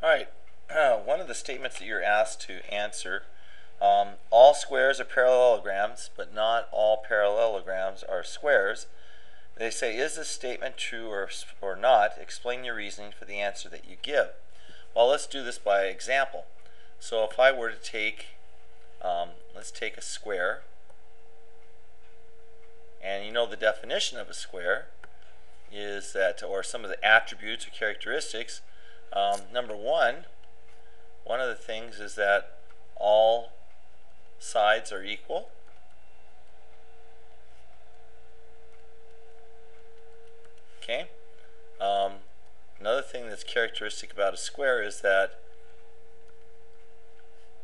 Alright, one of the statements that you're asked to answer, all squares are parallelograms, but not all parallelograms are squares. They say, is this statement true or not? Explain your reasoning for the answer that you give. Well, let's do this by example. So if I were to take, let's take a square, and you know the definition of a square is that, or some of the attributes or characteristics, number one of the things is that all sides are equal. Okay. Another thing that's characteristic about a square is that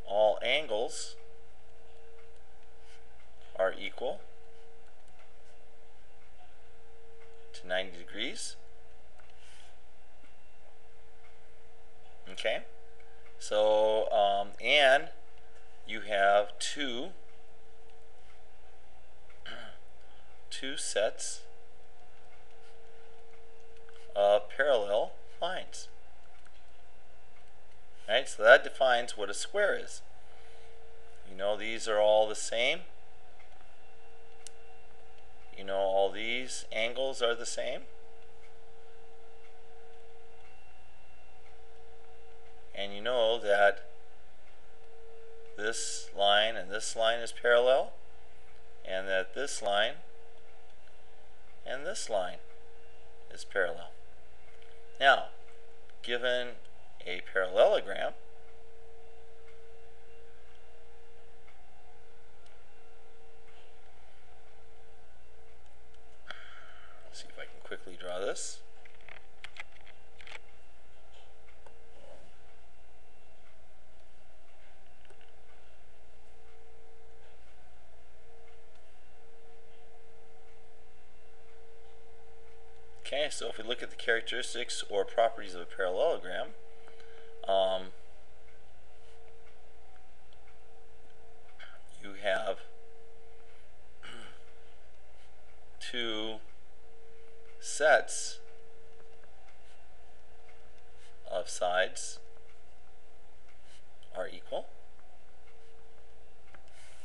all angles are equal to 90 degrees. Okay. So, and you have two sets of parallel lines. Right? So that defines what a square is. You know these are all the same. You know all these angles are the same. And you know that this line and this line is parallel, and that this line and this line is parallel. Now, given a parallelogram, let's see if I can quickly draw this. Okay, so if we look at the characteristics or properties of a parallelogram, you have two sets of sides are equal.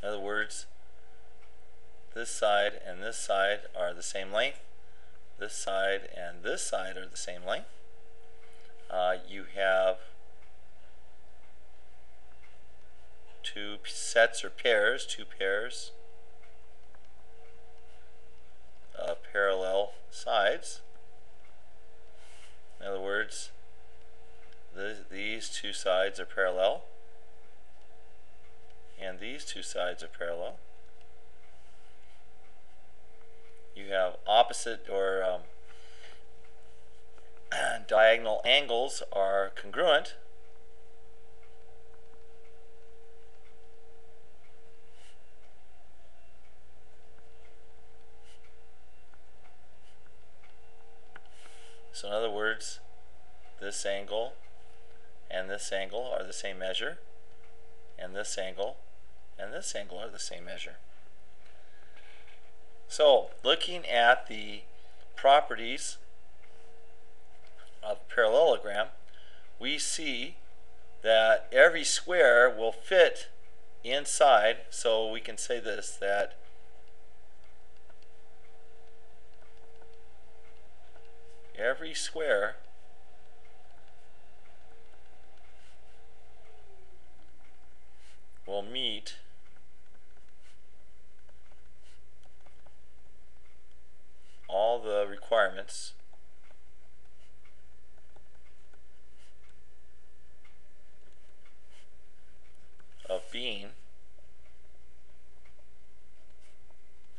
In other words, this side and this side are the same length. This side and this side are the same length. You have two sets or pairs, two pairs of parallel sides. In other words, these two sides are parallel, and these two sides are parallel. You have opposite or diagonal angles are congruent. So in other words, this angle and this angle are the same measure, and this angle and this angle are the same measure. So, looking at the properties of a parallelogram, we see that every square will fit inside. So we can say this, that every square will meet all the requirements of being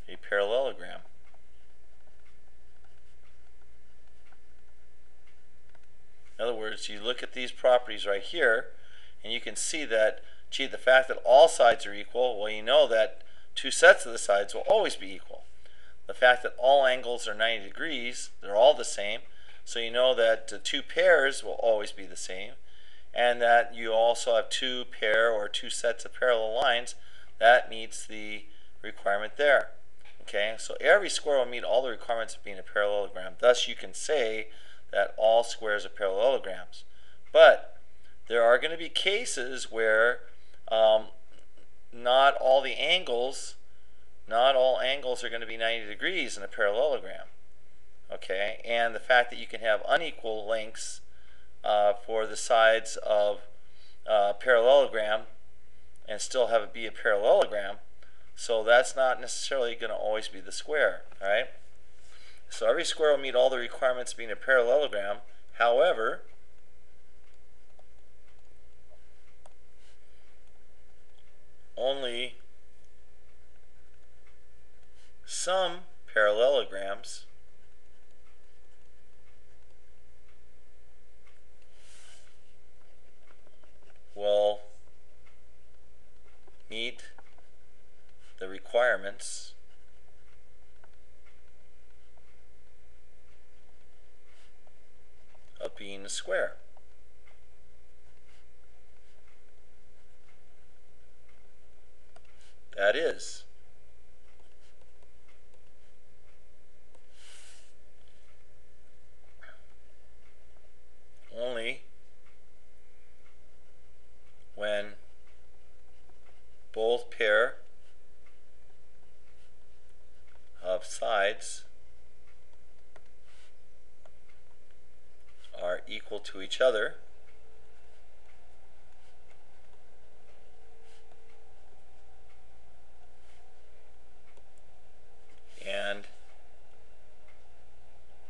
a parallelogram. In other words, you look at these properties right here, and you can see that, gee, the fact that all sides are equal, well, you know that two sets of the sides will always be equal. The fact that all angles are 90 degrees, they're all the same, so you know that the two pairs will always be the same, and that you also have two pair or two sets of parallel lines. That meets the requirement there. Okay, so every square will meet all the requirements of being a parallelogram. Thus, you can say that all squares are parallelograms. But going to be cases where not all angles are going to be 90 degrees in a parallelogram. Okay, and the fact that you can have unequal lengths for the sides of a parallelogram and still have it be a parallelogram, so that's not necessarily going to always be the square. All right, so every square will meet all the requirements of being a parallelogram. However, only some parallelograms will meet the requirements of being a square. That is, only when both pair of sides are equal to each other and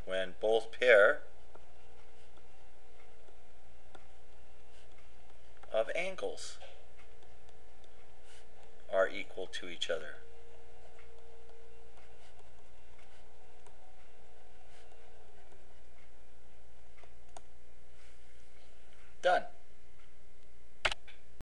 when both pair of angles are equal to each other.